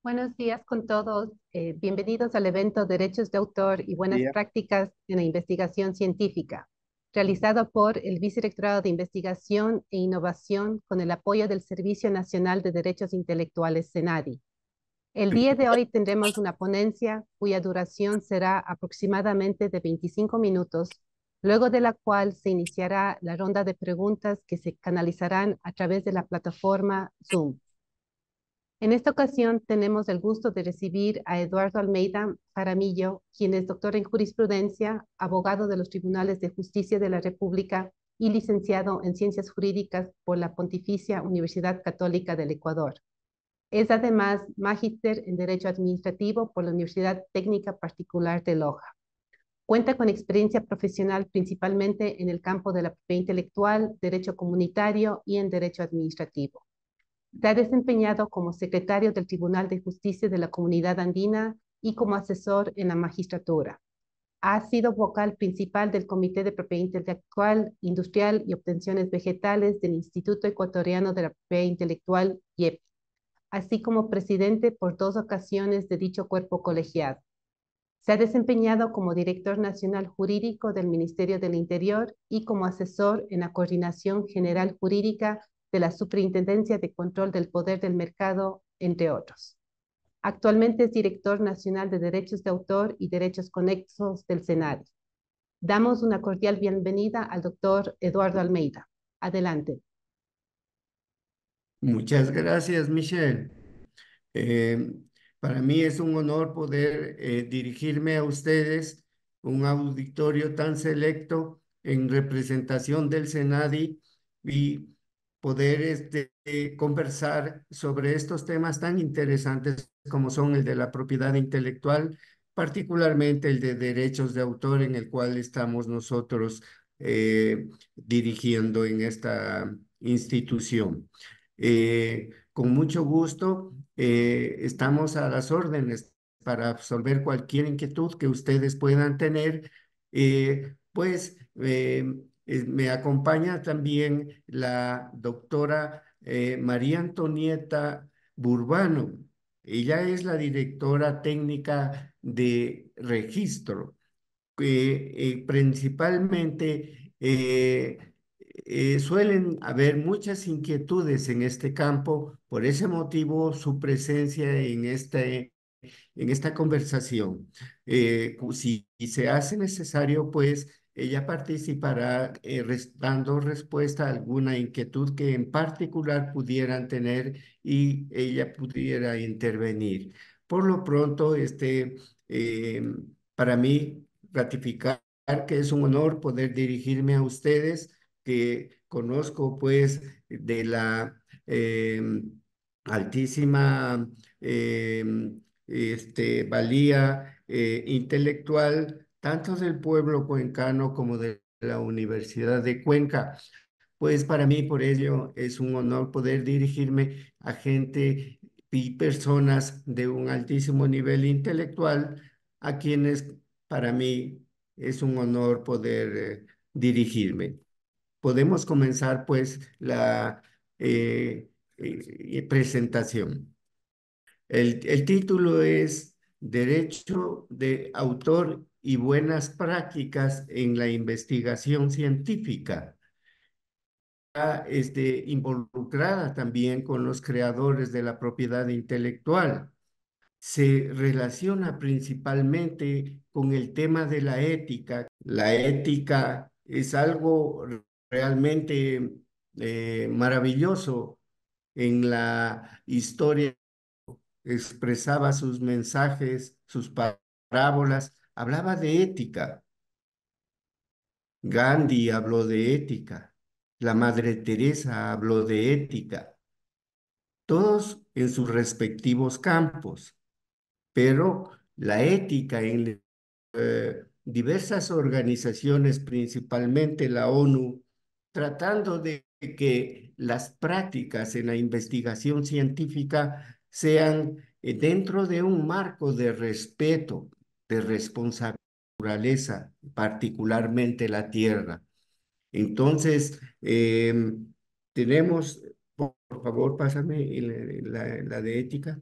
Buenos días con todos. Bienvenidos al evento Derechos de Autor y Buenas Día. Prácticas en la Investigación Científica, realizado por el Vicerrectorado de Investigación e Innovación con el apoyo del Servicio Nacional de Derechos Intelectuales, SENADI. El día de hoy tendremos una ponencia cuya duración será aproximadamente de 25 minutos, luego de la cual se iniciará la ronda de preguntas que se canalizarán a través de la plataforma Zoom. En esta ocasión tenemos el gusto de recibir a Eduardo Almeida Jaramillo, quien es doctor en jurisprudencia, abogado de los Tribunales de Justicia de la República y licenciado en Ciencias Jurídicas por la Pontificia Universidad Católica del Ecuador. Es además magíster en Derecho Administrativo por la Universidad Técnica Particular de Loja. Cuenta con experiencia profesional principalmente en el campo de la propiedad intelectual, derecho comunitario y en derecho administrativo. Se ha desempeñado como secretario del Tribunal de Justicia de la Comunidad Andina y como asesor en la magistratura. Ha sido vocal principal del Comité de Propiedad Intelectual, Industrial y Obtenciones Vegetales del Instituto Ecuatoriano de la Propiedad Intelectual, IEP, así como presidente por 2 ocasiones de dicho cuerpo colegiado. Se ha desempeñado como director nacional jurídico del Ministerio del Interior y como asesor en la Coordinación General Jurídica de la Superintendencia de Control del Poder del Mercado, entre otros. Actualmente es director nacional de Derechos de Autor y Derechos Conexos del SENADI. Damos una cordial bienvenida al doctor Eduardo Almeida. Adelante. Muchas gracias, Michelle. Eh, para mí es un honor poder dirigirme a ustedes, un auditorio tan selecto en representación del SENADI y poder conversar sobre estos temas tan interesantes como son el de la propiedad intelectual, particularmente el de derechos de autor en el cual estamos nosotros dirigiendo en esta institución. Con mucho gusto, estamos a las órdenes para absolver cualquier inquietud que ustedes puedan tener. Me acompaña también la doctora María Antonieta Burbano. Ella es la directora técnica de registro que principalmente suelen haber muchas inquietudes en este campo. Por ese motivo, su presencia en esta conversación. Si se hace necesario, pues ella participará dando respuesta a alguna inquietud que en particular pudieran tener y ella pudiera intervenir. Por lo pronto, para mí, ratificar que es un honor poder dirigirme a ustedes, que conozco pues de la altísima valía intelectual, tanto del pueblo cuencano como de la Universidad de Cuenca. Pues para mí, por ello, es un honor poder dirigirme a gente y personas de un altísimo nivel intelectual, a quienes para mí es un honor poder dirigirme. Podemos comenzar pues la presentación. El título es Derecho de Autor y Buenas Prácticas en la Investigación Científica. Está involucrada también con los creadores de la propiedad intelectual. Se relaciona principalmente con el tema de la ética. La ética es algo realmente maravilloso. En la historia expresaba sus mensajes, sus parábolas, hablaba de ética. Gandhi habló de ética, la Madre Teresa habló de ética, todos en sus respectivos campos, pero la ética en diversas organizaciones, principalmente la ONU, tratando de que las prácticas en la investigación científica sean dentro de un marco de respeto, de responsabilidad, naturaleza, particularmente la tierra. Entonces, tenemos, por favor, pásame la de ética.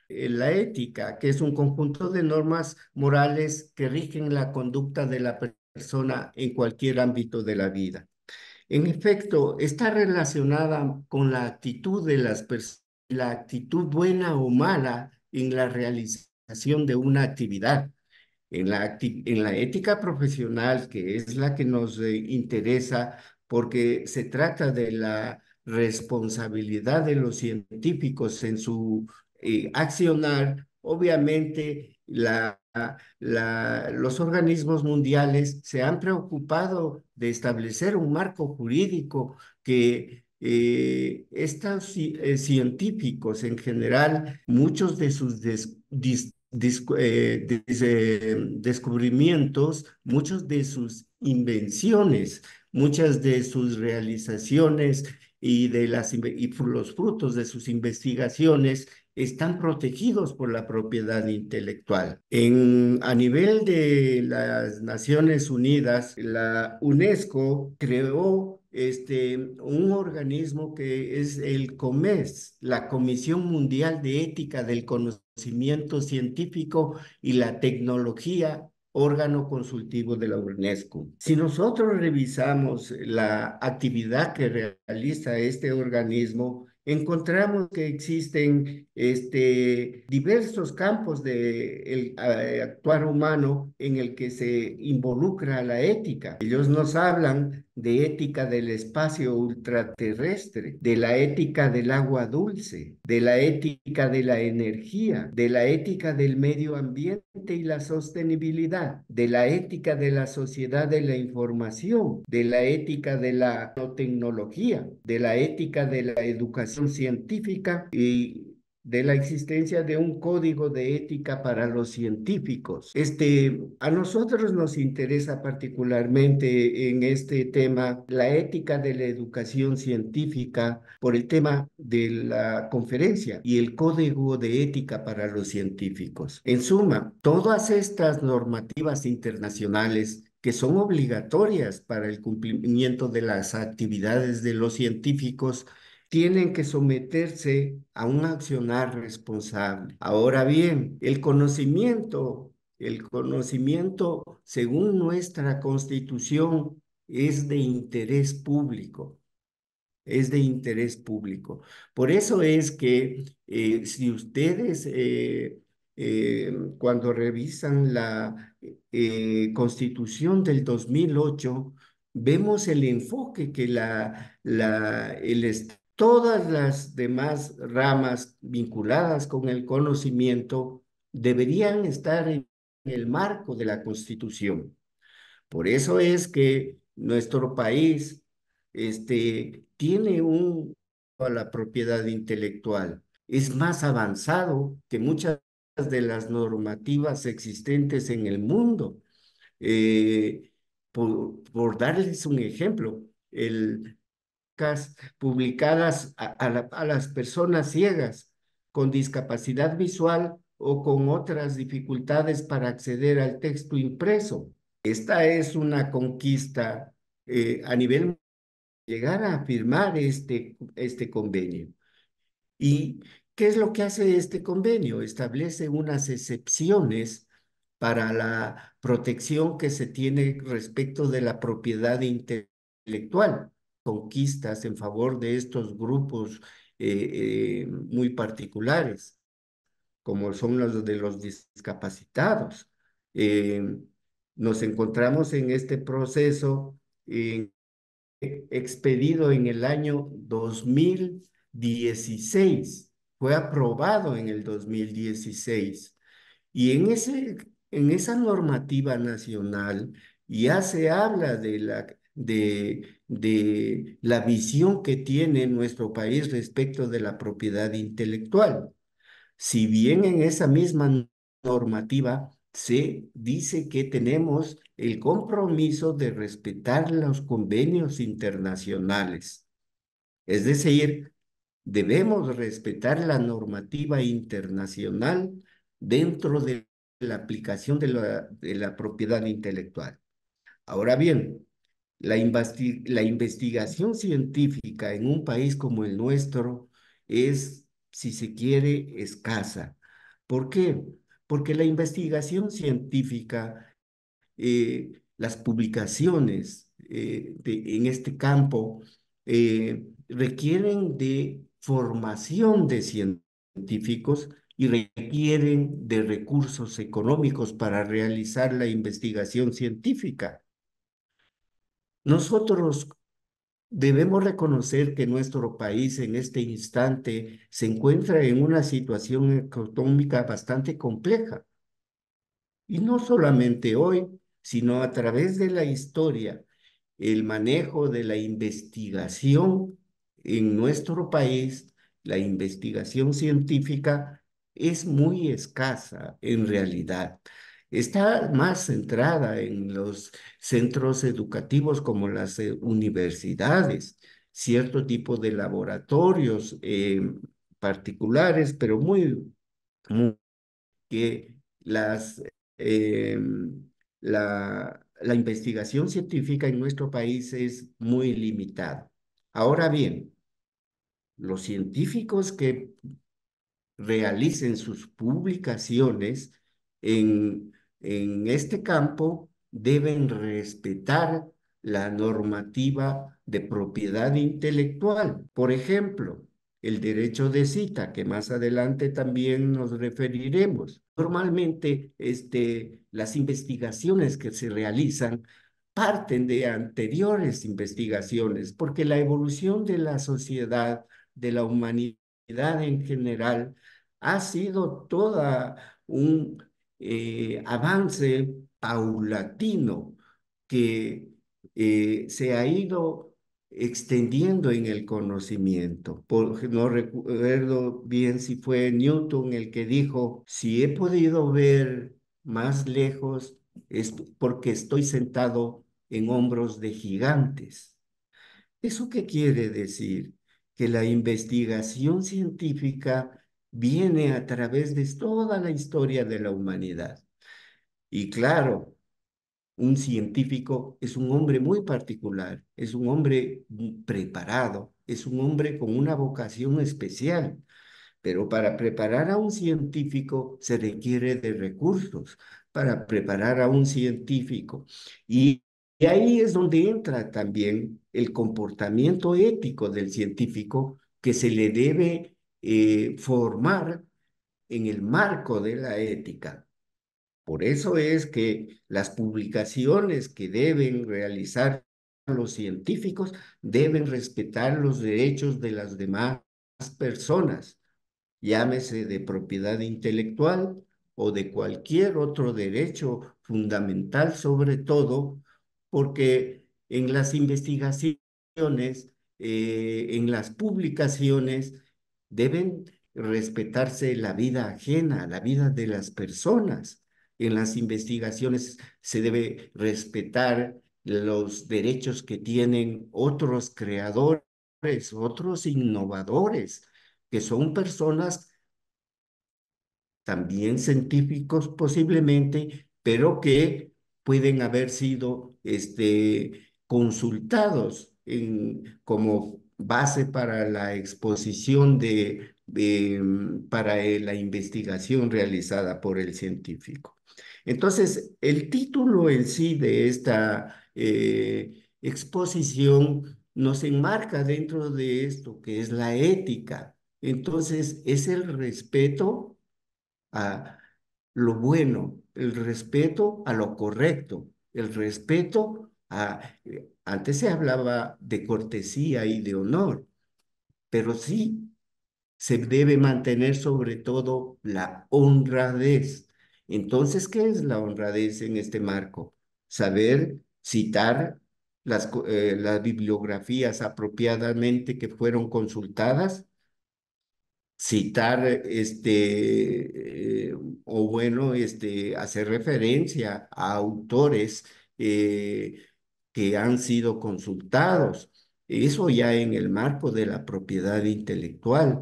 la ética, que es un conjunto de normas morales que rigen la conducta de la persona en cualquier ámbito de la vida. En efecto, está relacionada con la actitud de las personas, la actitud buena o mala en la realización de una actividad. En la ética profesional, que es la que nos interesa, porque se trata de la responsabilidad de los científicos en su accionar, obviamente los organismos mundiales se han preocupado de establecer un marco jurídico que estos científicos en general, muchos de sus descubrimientos, muchos de sus invenciones, muchas de sus realizaciones y los frutos de sus investigaciones están protegidos por la propiedad intelectual. A nivel de las Naciones Unidas, la UNESCO creó un organismo que es el COMES, la Comisión Mundial de Ética del Conocimiento Científico y la Tecnología, órgano consultivo de la UNESCO. Si nosotros revisamos la actividad que realiza este organismo, encontramos que existen diversos campos del actuar humano en el que se involucra la ética. Ellos nos hablan de ética del espacio ultraterrestre, de la ética del agua dulce, de la ética de la energía, de la ética del medio ambiente y la sostenibilidad, de la ética de la sociedad de la información, de la ética de la tecnología, de la ética de la educación científica y de la existencia de un código de ética para los científicos. A nosotros nos interesa particularmente en este tema la ética de la educación científica por el tema de la conferencia y el código de ética para los científicos. En suma, todas estas normativas internacionales que son obligatorias para el cumplimiento de las actividades de los científicos tienen que someterse a un accionar responsable. Ahora bien, el conocimiento, según nuestra Constitución, es de interés público. Es de interés público. Por eso es que si ustedes cuando revisan la Constitución del 2008, vemos el enfoque que todas las demás ramas vinculadas con el conocimiento deberían estar en el marco de la Constitución. Por eso es que nuestro país tiene a la propiedad intelectual. Es más avanzado que muchas de las normativas existentes en el mundo. Eh, por darles un ejemplo, publicadas a las personas ciegas con discapacidad visual o con otras dificultades para acceder al texto impreso. Esta es una conquista a nivel llegar a firmar este convenio. ¿Y qué es lo que hace este convenio? Establece unas excepciones para la protección que se tiene respecto de la propiedad intelectual, conquistas en favor de estos grupos muy particulares, como son los de los discapacitados. Eh, Nos encontramos en este proceso expedido en el año 2016, fue aprobado en el 2016. Y en esa normativa nacional ya se habla de la visión que tiene nuestro país respecto de la propiedad intelectual. Si bien en esa misma normativa se dice que tenemos el compromiso de respetar los convenios internacionales, es decir, debemos respetar la normativa internacional dentro de la aplicación de la propiedad intelectual. Ahora bien, la investigación científica en un país como el nuestro es, si se quiere, escasa. ¿Por qué? Porque la investigación científica, las publicaciones en este campo requieren de formación de científicos y requieren de recursos económicos para realizar la investigación científica. Nosotros debemos reconocer que nuestro país en este instante se encuentra en una situación económica bastante compleja. Y no solamente hoy, sino a través de la historia, el manejo de la investigación en nuestro país, la investigación científica es muy escasa en realidad. Está más centrada en los centros educativos como las universidades, cierto tipo de laboratorios particulares, pero muy que eh, la investigación científica en nuestro país es muy limitada. Ahora bien, los científicos que realicen sus publicaciones en este campo deben respetar la normativa de propiedad intelectual. Por ejemplo, el derecho de cita, que más adelante también nos referiremos. Normalmente, las investigaciones que se realizan parten de anteriores investigaciones, porque la evolución de la sociedad, de la humanidad en general, ha sido toda un avance paulatino que se ha ido extendiendo en el conocimiento. No recuerdo bien si fue Newton el que dijo, si he podido ver más lejos es porque estoy sentado en hombros de gigantes. ¿Eso qué quiere decir? Que la investigación científica viene a través de toda la historia de la humanidad. Y claro, un científico es un hombre muy particular, es un hombre preparado, es un hombre con una vocación especial. Pero para preparar a un científico se requiere de recursos para preparar a un científico. Y ahí es donde entra también el comportamiento ético del científico que se le debe formar en el marco de la ética. Por eso es que las publicaciones que deben realizar los científicos deben respetar los derechos de las demás personas, llámese de propiedad intelectual o de cualquier otro derecho fundamental, sobre todo porque en las investigaciones, en las publicaciones, deben respetarse la vida ajena, la vida de las personas. En las investigaciones se debe respetar los derechos que tienen otros creadores, otros innovadores que son personas también científicos posiblemente, pero que pueden haber sido consultados como base para la exposición para la investigación realizada por el científico. Entonces, el título en sí de esta exposición nos enmarca dentro de esto que es la ética. Entonces, es el respeto a lo bueno, el respeto a lo correcto, el respeto a... Antes se hablaba de cortesía y de honor, pero sí se debe mantener sobre todo la honradez. Entonces, ¿qué es la honradez en este marco? Saber citar las bibliografías apropiadamente que fueron consultadas, citar o bueno, hacer referencia a autores eh, que han sido consultados. Eso ya en el marco de la propiedad intelectual,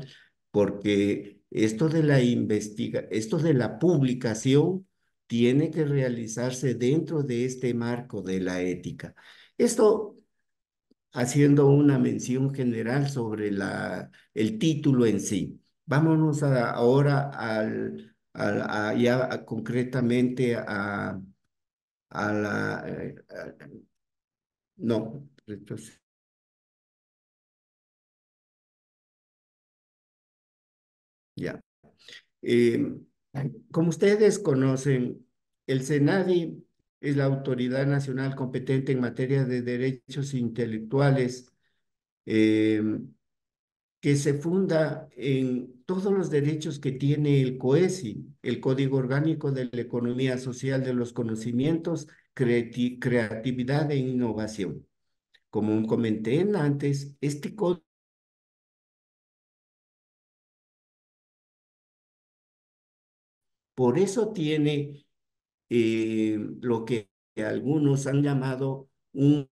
porque esto de la publicación tiene que realizarse dentro de este marco de la ética. Esto haciendo una mención general sobre el título en sí. Vámonos ahora ya concretamente a la... no, entonces, ya. Eh, Como ustedes conocen, el SENADI es la autoridad nacional competente en materia de derechos intelectuales, eh, que se funda en todos los derechos que tiene el COESI, el Código Orgánico de la Economía Social de los Conocimientos, Creatividad e Innovación. Como comenté antes, este código por eso tiene lo que algunos han llamado un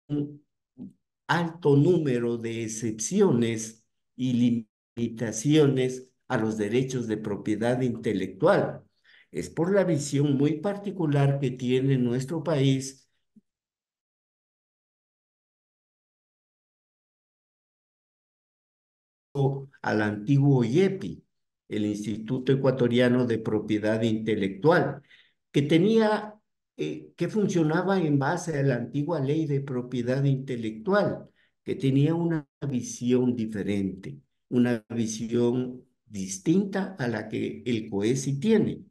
alto número de excepciones y limitaciones a los derechos de propiedad intelectual. Es por la visión muy particular que tiene nuestro país al antiguo IEPI, el Instituto Ecuatoriano de Propiedad Intelectual, que tenía, que funcionaba en base a la antigua ley de propiedad intelectual, que tenía una visión diferente, una visión distinta a la que el COESI tiene.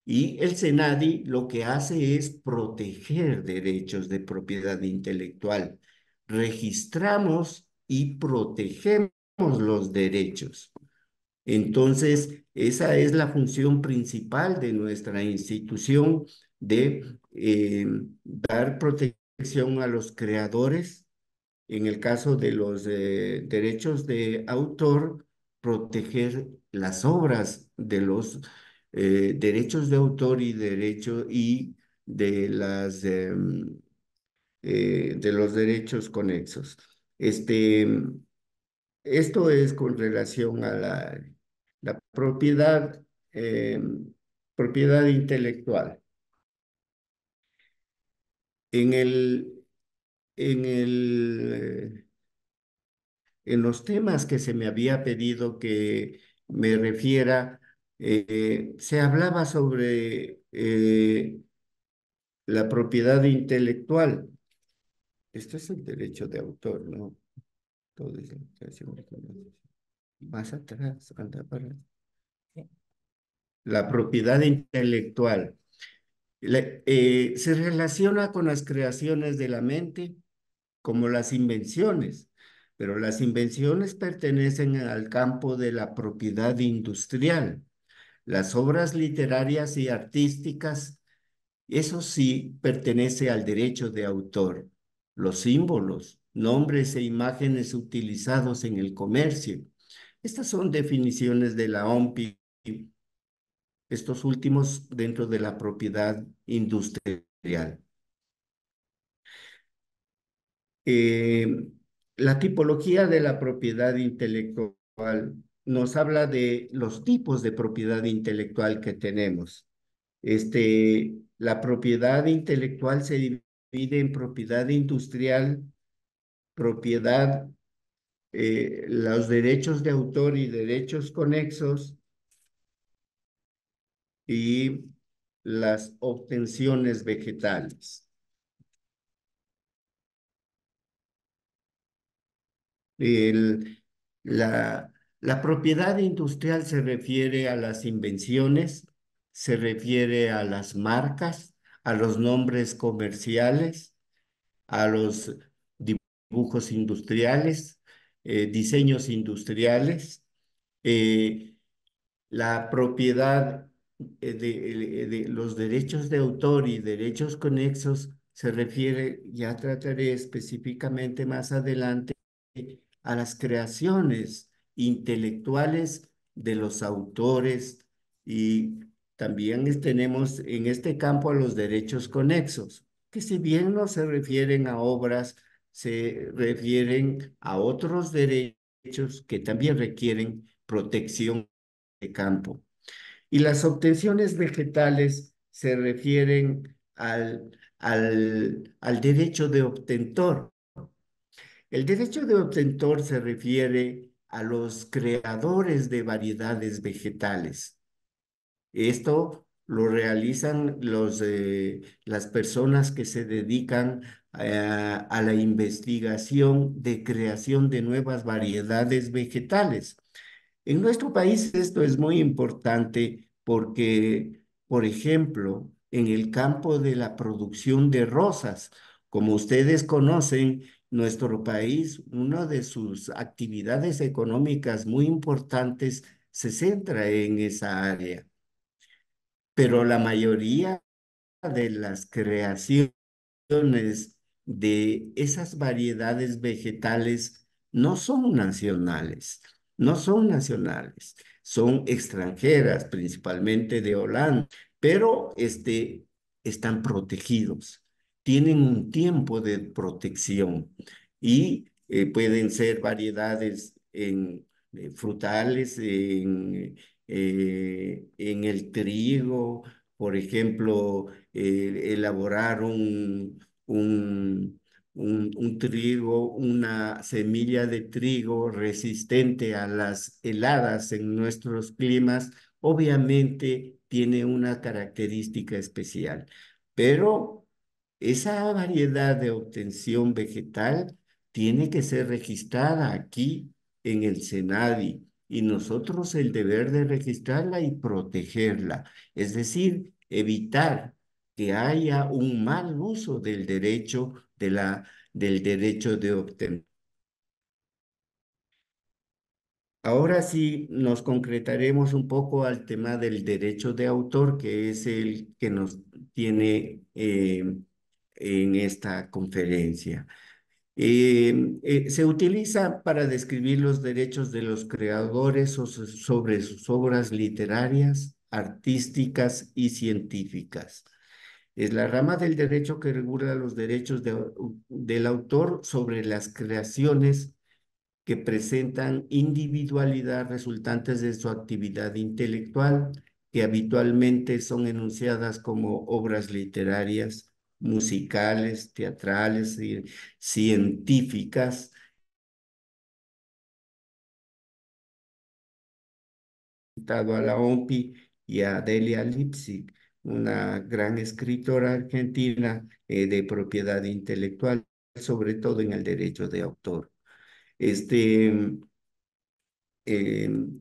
Y el SENADI lo que hace es proteger derechos de propiedad intelectual. Registramos y protegemos los derechos. Entonces, esa es la función principal de nuestra institución de dar protección a los creadores. En el caso de los derechos de autor, proteger las obras de los derechos de autor y derecho y de de los derechos conexos. Este, Esto es con relación a la propiedad, propiedad intelectual. En el, en el, en los temas que se me había pedido que me refiera, se hablaba sobre la propiedad intelectual. Esto es el derecho de autor, ¿no? Todo es la creación de conocimiento. Más atrás, anda para la propiedad intelectual. Se relaciona con las creaciones de la mente como las invenciones, pero las invenciones pertenecen al campo de la propiedad industrial. Las obras literarias y artísticas, eso sí, pertenece al derecho de autor. Los símbolos, nombres e imágenes utilizados en el comercio. Estas son definiciones de la OMPI, estos últimos dentro de la propiedad industrial. Eh, la tipología de la propiedad intelectual nos habla de los tipos de propiedad intelectual que tenemos. La propiedad intelectual se divide en propiedad industrial, propiedad, los derechos de autor y derechos conexos y las obtenciones vegetales. El, la, la propiedad industrial se refiere a las invenciones, se refiere a las marcas, a los nombres comerciales, a los dibujos industriales, diseños industriales, eh, la propiedad de los derechos de autor y derechos conexos se refiere, ya trataré específicamente más adelante, a las creaciones intelectuales de los autores y también tenemos en este campo a los derechos conexos, que si bien no se refieren a obras, se refieren a otros derechos que también requieren protección de campo. Y las obtenciones vegetales se refieren al derecho de obtentor. El derecho de obtentor se refiere a los creadores de variedades vegetales. Esto lo realizan las personas que se dedican a la investigación de creación de nuevas variedades vegetales. En nuestro país esto es muy importante porque, por ejemplo, en el campo de la producción de rosas, como ustedes conocen, nuestro país, una de sus actividades económicas muy importantes se centra en esa área, pero la mayoría de las creaciones de esas variedades vegetales no son nacionales, no son nacionales, son extranjeras, principalmente de Holanda, pero están protegidos, tienen un tiempo de protección y pueden ser variedades frutales, en el trigo, por ejemplo, elaborar un, un trigo, una semilla de trigo resistente a las heladas en nuestros climas, obviamente tiene una característica especial, pero esa variedad de obtención vegetal tiene que ser registrada aquí en el SENADI y nosotros el deber de registrarla y protegerla, es decir, evitar que haya un mal uso del derecho del derecho de obtener. Ahora sí nos concretaremos un poco al tema del derecho de autor, que es el que nos tiene en esta conferencia. Se utiliza para describir los derechos de los creadores sobre sus obras literarias, artísticas y científicas. Es la rama del derecho que regula los derechos del autor sobre las creaciones que presentan individualidad resultantes de su actividad intelectual, que habitualmente son enunciadas como obras literarias, musicales, teatrales y científicas. Citado a la OMPI y a Delia Lipsig, una gran escritora argentina de propiedad intelectual, sobre todo en el derecho de autor. Este, em,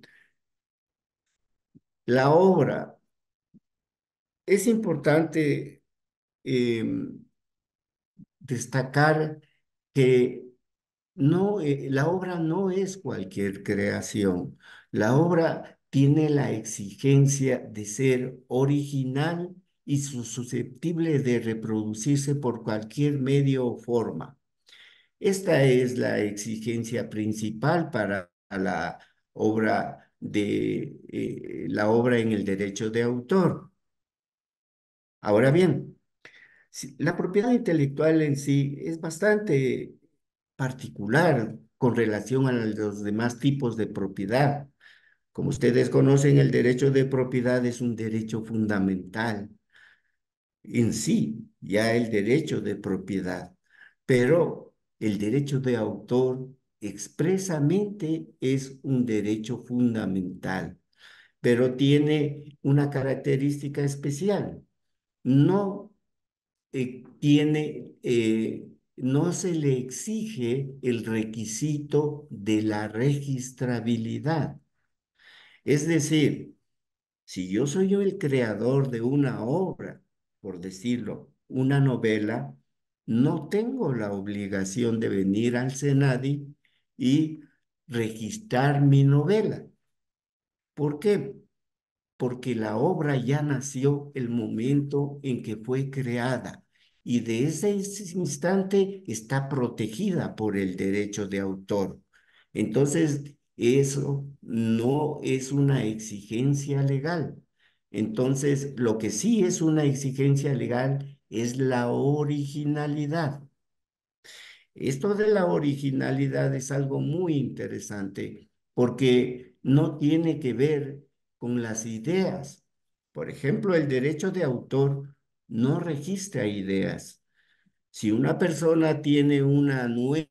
la obra es importante em, destacar que no, la obra no es cualquier creación. La obra tiene la exigencia de ser original y susceptible de reproducirse por cualquier medio o forma. Esta es la exigencia principal para la obra en el derecho de autor. Ahora bien, la propiedad intelectual en sí es bastante particular con relación a los demás tipos de propiedad. Como ustedes conocen, el derecho de propiedad es un derecho fundamental en sí, ya el derecho de propiedad, pero el derecho de autor expresamente es un derecho fundamental, pero tiene una característica especial. No no se le exige el requisito de la registrabilidad. Es decir, si yo soy yo el creador de una obra, por decirlo, una novela, no tengo la obligación de venir al Senadi y registrar mi novela. ¿Por qué? Porque la obra ya nació el momento en que fue creada y de ese instante está protegida por el derecho de autor. Entonces, eso no es una exigencia legal. Entonces, lo que sí es una exigencia legal es la originalidad. Esto de la originalidad es algo muy interesante porque no tiene que ver con las ideas. Por ejemplo, el derecho de autor no registra ideas. Si una persona tiene una nueva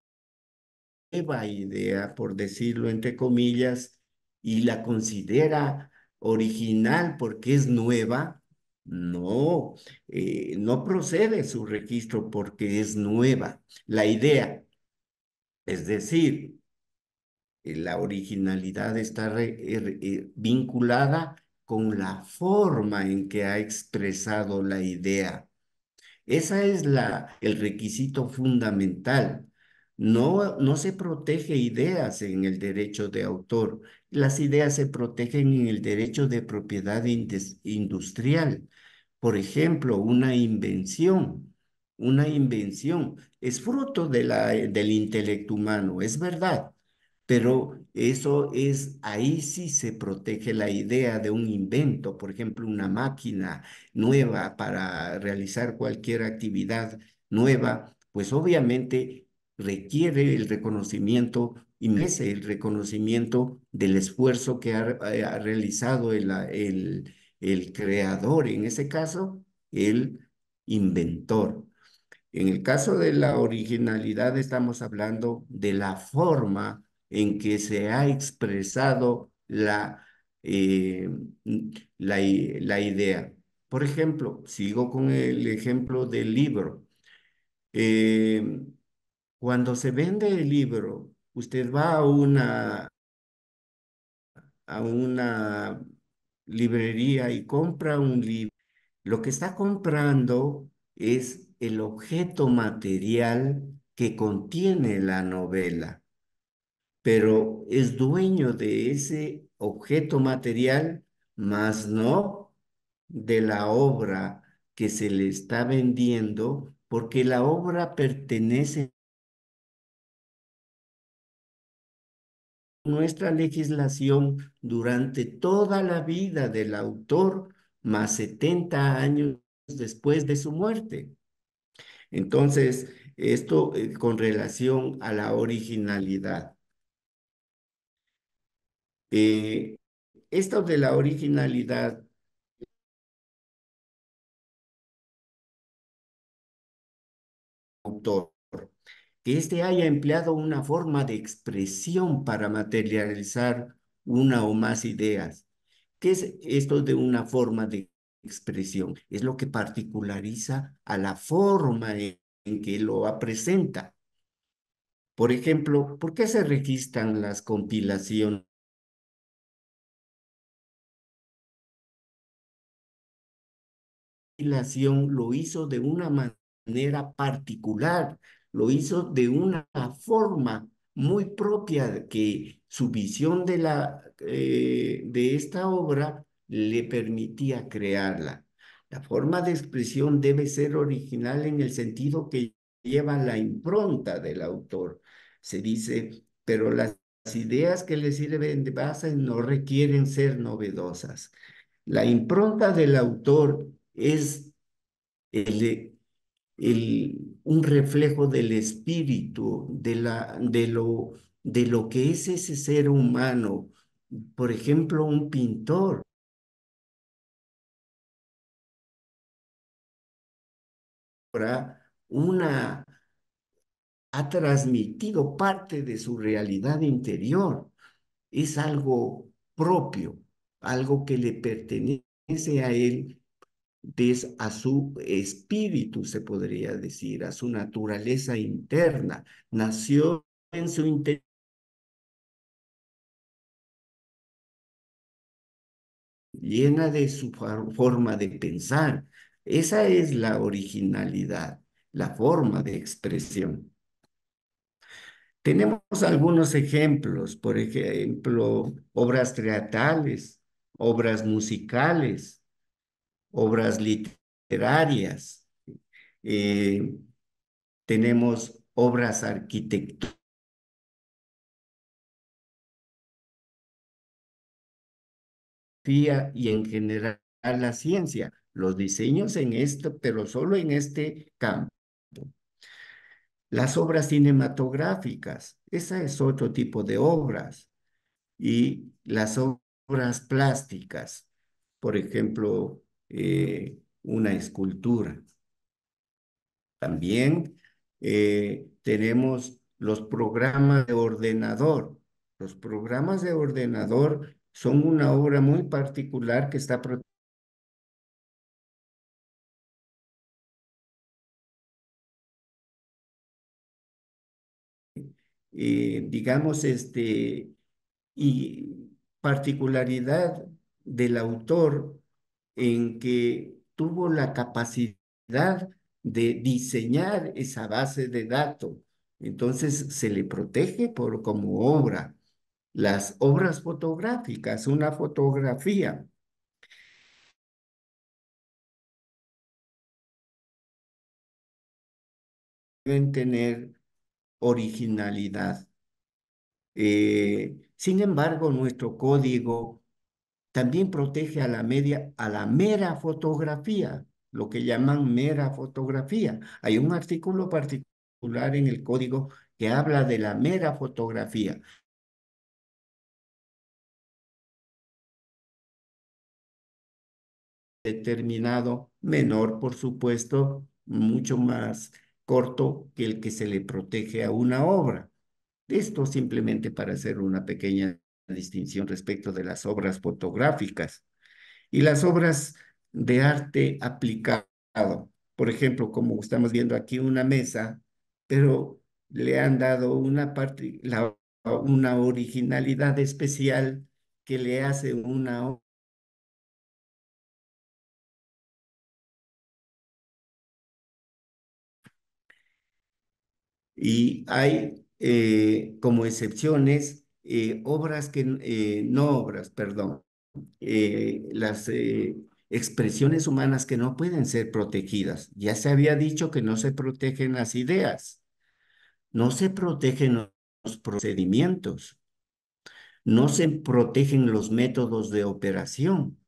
idea, por decirlo entre comillas, y la considera original porque es nueva, no, no procede su registro porque es nueva. La idea, es decir, la originalidad está vinculada con la forma en que ha expresado la idea. Esa es el requisito fundamental. No, no se protege ideas en el derecho de autor. Las ideas se protegen en el derecho de propiedad industrial. Por ejemplo, una invención. Una invención es fruto del intelecto humano, es verdad, pero ahí sí se protege la idea de un invento, por ejemplo, una máquina nueva para realizar cualquier actividad nueva, pues obviamente requiere el reconocimiento y merece el reconocimiento del esfuerzo que ha realizado el creador, en ese caso, el inventor. En el caso de la originalidad, estamos hablando de la forma en que se ha expresado eh, la idea. Por ejemplo, sigo con el ejemplo del libro. Eh, Cuando se vende el libro, usted va a una librería y compra un libro. Lo que está comprando es el objeto material que contiene la novela, pero es dueño de ese objeto material, más no de la obra que se le está vendiendo, porque la obra pertenece a nuestra legislación durante toda la vida del autor, más 70 años después de su muerte. Entonces, esto con relación a la originalidad. Eh, Esto de la originalidad, autor, que éste haya empleado una forma de expresión para materializar una o más ideas. ¿Qué es esto de una forma de expresión? Es lo que particulariza a la forma en que lo presenta. Por ejemplo, ¿por qué se registran las compilaciones? Lo hizo de una manera particular, lo hizo de una forma muy propia que su visión de esta obra le permitía crearla. La forma de expresión debe ser original en el sentido que lleva la impronta del autor. Se dice, pero las ideas que le sirven de base no requieren ser novedosas. La impronta del autor es el, un reflejo del espíritu, de lo que es ese ser humano. Por ejemplo, un pintor, ¿verdad? Ha transmitido parte de su realidad interior. Es algo propio, algo que le pertenece a él a su espíritu, se podría decir, a su naturaleza interna. Nació en su interior, llena de su forma de pensar. Esa es la originalidad, la forma de expresión. Tenemos algunos ejemplos, por ejemplo, obras teatrales, obras musicales, obras literarias. eh, Tenemos obras arquitectónicas y en general la ciencia, los diseños en esto, pero solo en este campo. Las obras cinematográficas, esa es otro tipo de obras. Y las obras plásticas, por ejemplo, una escultura. También tenemos los programas de ordenador. Los programas de ordenador son una obra muy particular que está digamos, y particularidad del autor en que tuvo la capacidad de diseñar esa base de datos. Entonces se le protege por como obra. Las obras fotográficas, una fotografía, deben tener originalidad. Sin embargo, nuestro código también protege a a la mera fotografía, lo que llaman mera fotografía. Hay un artículo particular en el código que habla de la mera fotografía. Determinado, menor, por supuesto, mucho más corto que el que se le protege a una obra. Esto simplemente para hacer una pequeña distinción respecto de las obras fotográficas. Y las obras de arte aplicado, por ejemplo, como estamos viendo aquí una mesa, pero le han dado una originalidad especial que le hace y hay como excepciones obras no obras, perdón, las expresiones humanas que no pueden ser protegidas. Ya se había dicho que no se protegen las ideas, no se protegen los procedimientos, no se protegen los métodos de operación,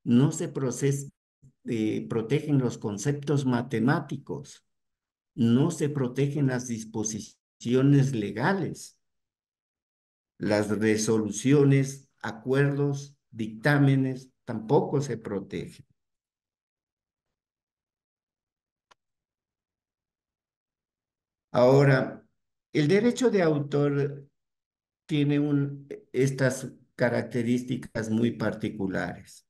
no se protegen los conceptos matemáticos, no se protegen las disposiciones legales, las resoluciones, acuerdos, dictámenes, tampoco se protegen. Ahora, el derecho de autor tiene estas características muy particulares.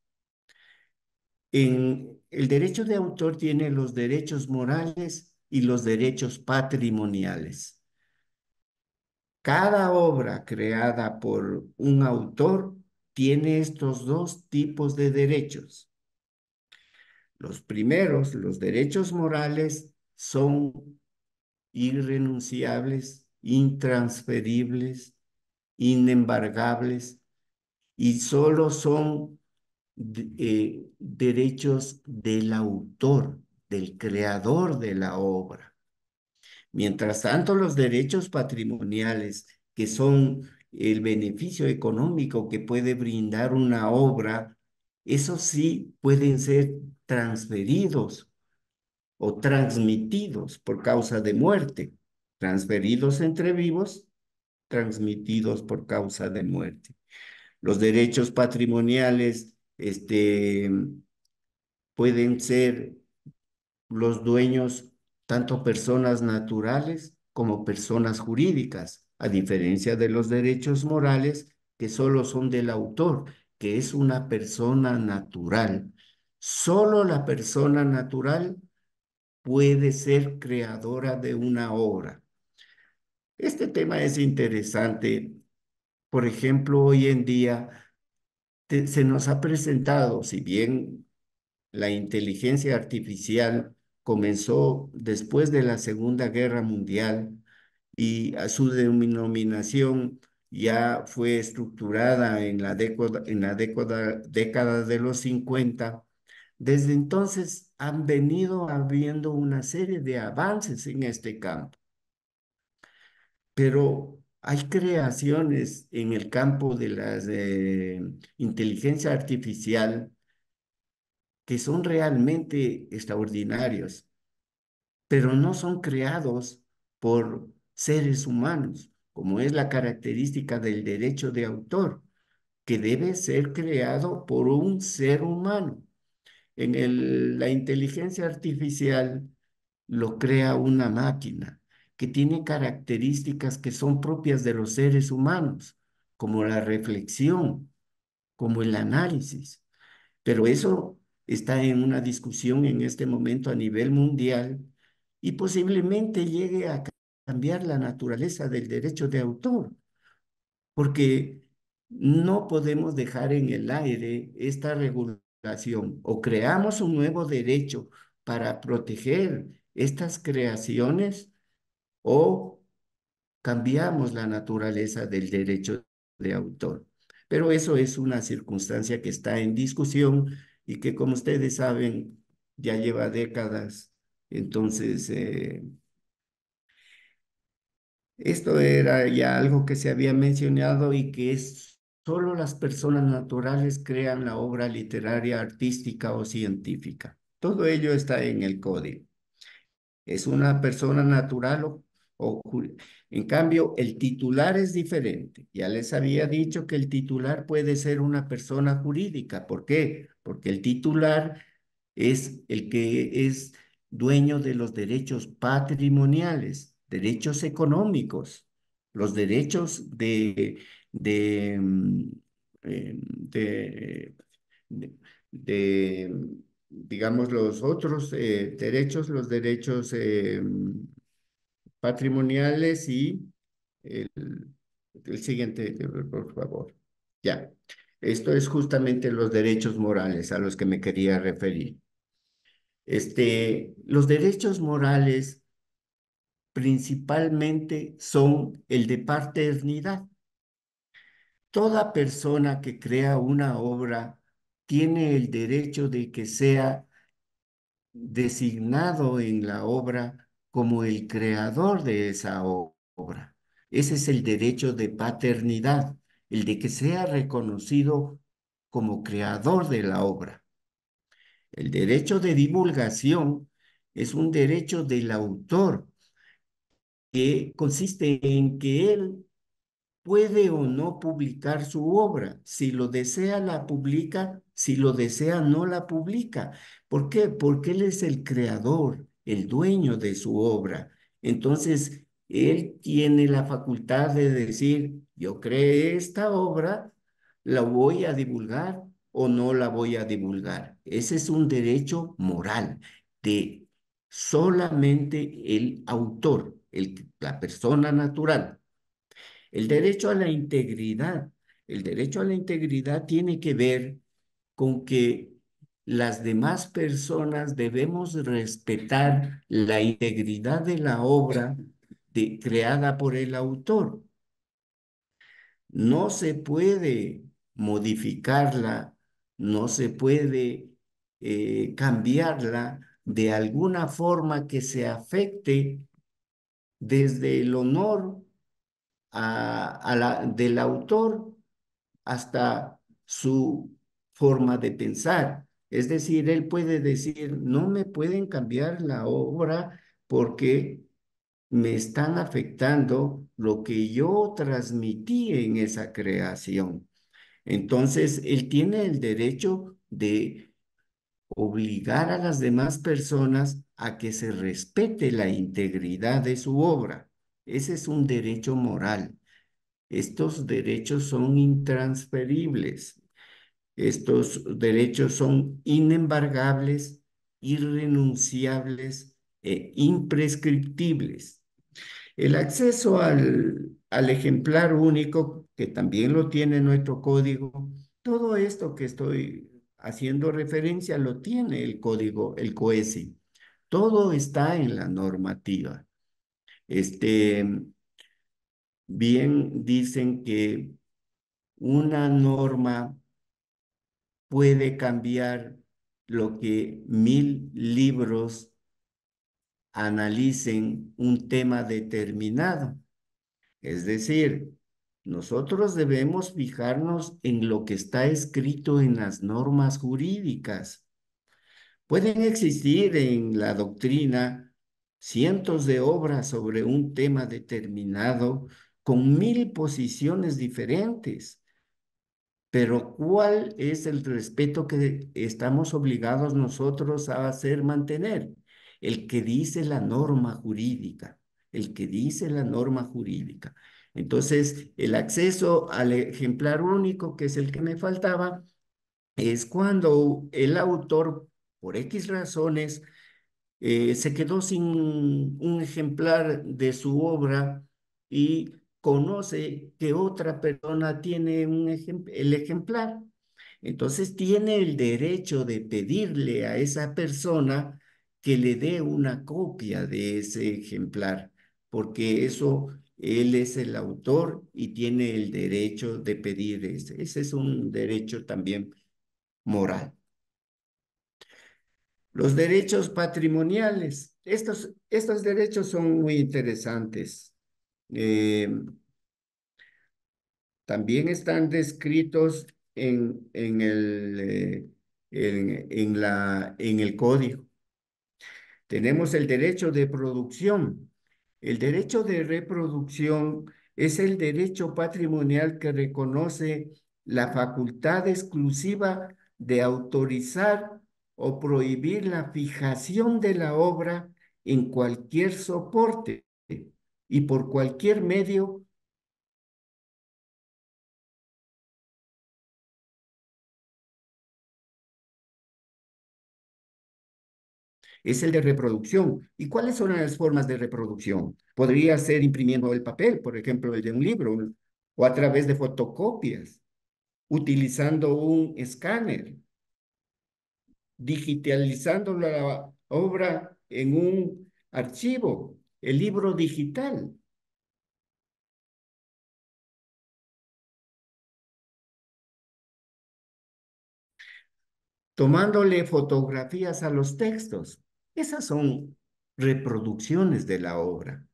El derecho de autor tiene los derechos morales y los derechos patrimoniales. Cada obra creada por un autor tiene estos dos tipos de derechos. Los primeros, los derechos morales, son irrenunciables, intransferibles, inembargables y solo son derechos del autor, del creador de la obra. Mientras tanto, los derechos patrimoniales, que son el beneficio económico que puede brindar una obra, esos sí pueden ser transferidos o transmitidos por causa de muerte, transferidos entre vivos, transmitidos por causa de muerte. Los derechos patrimoniales, pueden ser los dueños tanto personas naturales como personas jurídicas, a diferencia de los derechos morales que solo son del autor, que es una persona natural. Solo la persona natural puede ser creadora de una obra. Este tema es interesante. Por ejemplo, hoy en día se nos ha presentado, si bien la inteligencia artificial comenzó después de la Segunda Guerra Mundial y a su denominación ya fue estructurada en década de los 50. Desde entonces han venido habiendo una serie de avances en este campo, pero hay creaciones en el campo de la inteligencia artificial que son realmente extraordinarios, pero no son creados por seres humanos, como es la característica del derecho de autor, que debe ser creado por un ser humano. La inteligencia artificial lo crea una máquina que tiene características que son propias de los seres humanos, como la reflexión, como el análisis. Pero eso está en una discusión en este momento a nivel mundial y posiblemente llegue a cambiar la naturaleza del derecho de autor, porque no podemos dejar en el aire esta regulación. O creamos un nuevo derecho para proteger estas creaciones o cambiamos la naturaleza del derecho de autor. Pero eso es una circunstancia que está en discusión y que, como ustedes saben, ya lleva décadas. Entonces, esto era ya algo que se había mencionado y que es solo las personas naturales crean la obra literaria, artística o científica. Todo ello está en el código. Es una persona natural en cambio, el titular es diferente. Ya les había dicho que el titular puede ser una persona jurídica. ¿Por qué? Porque el titular es el que es dueño de los derechos patrimoniales, derechos económicos, los derechos de, mm, de, de, de, digamos, los otros derechos, los derechos patrimoniales y el, el siguiente, por favor. Ya. Esto es justamente los derechos morales a los que me quería referir. Los derechos morales principalmente son el de paternidad. Toda persona que crea una obra tiene el derecho de que sea designado en la obra como el creador de esa obra. Ese es el derecho de paternidad, el de que sea reconocido como creador de la obra. El derecho de divulgación es un derecho del autor que consiste en que él puede o no publicar su obra. Si lo desea, la publica. Si lo desea, no la publica. ¿Por qué? Porque él es el creador, el dueño de su obra. Entonces, él tiene la facultad de decir, yo creé esta obra, la voy a divulgar o no la voy a divulgar. Ese es un derecho moral de solamente el autor, la persona natural. El derecho a la integridad. El derecho a la integridad tiene que ver con que las demás personas debemos respetar la integridad de la obra creada por el autor. No se puede modificarla, no se puede cambiarla de alguna forma que se afecte desde el honor del autor hasta su forma de pensar. Es decir, él puede decir, no me pueden cambiar la obra porque me están afectando lo que yo transmití en esa creación. Entonces, él tiene el derecho de obligar a las demás personas a que se respete la integridad de su obra. Ese es un derecho moral. Estos derechos son intransferibles. Estos derechos son inembargables, irrenunciables e imprescriptibles. El acceso al ejemplar único, que también lo tiene nuestro código, todo esto que estoy haciendo referencia lo tiene el código, el COESI. Todo está en la normativa. Este, bien dicen que una norma puede cambiar lo que 1000 libros analicen un tema determinado. Es decir, nosotros debemos fijarnos en lo que está escrito en las normas jurídicas. Pueden existir en la doctrina cientos de obras sobre un tema determinado con 1000 posiciones diferentes. Pero ¿cuál es el respeto que estamos obligados nosotros a hacer mantener? El que dice la norma jurídica, el que dice la norma jurídica. Entonces, el acceso al ejemplar único, que es el que me faltaba, es cuando el autor, por X razones, se quedó sin un ejemplar de su obra y conoce que otra persona tiene el ejemplar. Entonces tiene el derecho de pedirle a esa persona que le dé una copia de ese ejemplar, porque eso él es el autor y tiene el derecho de pedir ese. Ese es un derecho también moral. Los derechos patrimoniales. Estos derechos son muy interesantes. Eh, También están descritos en el código. Tenemos el derecho de producción. El derecho de reproducción es el derecho patrimonial que reconoce la facultad exclusiva de autorizar o prohibir la fijación de la obra en cualquier soporte y por cualquier medio. Es el de reproducción. ¿Y cuáles son las formas de reproducción? Podría ser imprimiendo el papel, por ejemplo, el de un libro, o a través de fotocopias, utilizando un escáner, digitalizando la obra en un archivo, el libro digital, tomándole fotografías a los textos. Esas son reproducciones de la obra.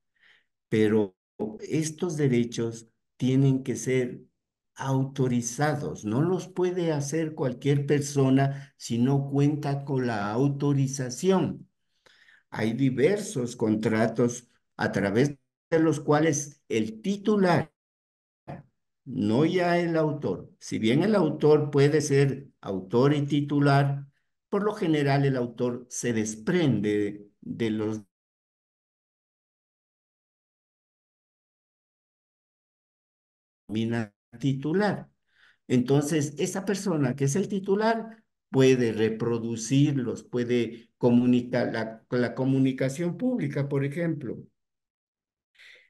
Pero estos derechos tienen que ser autorizados, no los puede hacer cualquier persona si no cuenta con la autorización. Hay diversos contratos a través de los cuales el titular, no ya el autor, si bien el autor puede ser autor y titular, por lo general el autor se desprende de los denomina titular. Entonces, esa persona que es el titular puede reproducirlos, puede comunicar la comunicación pública, por ejemplo.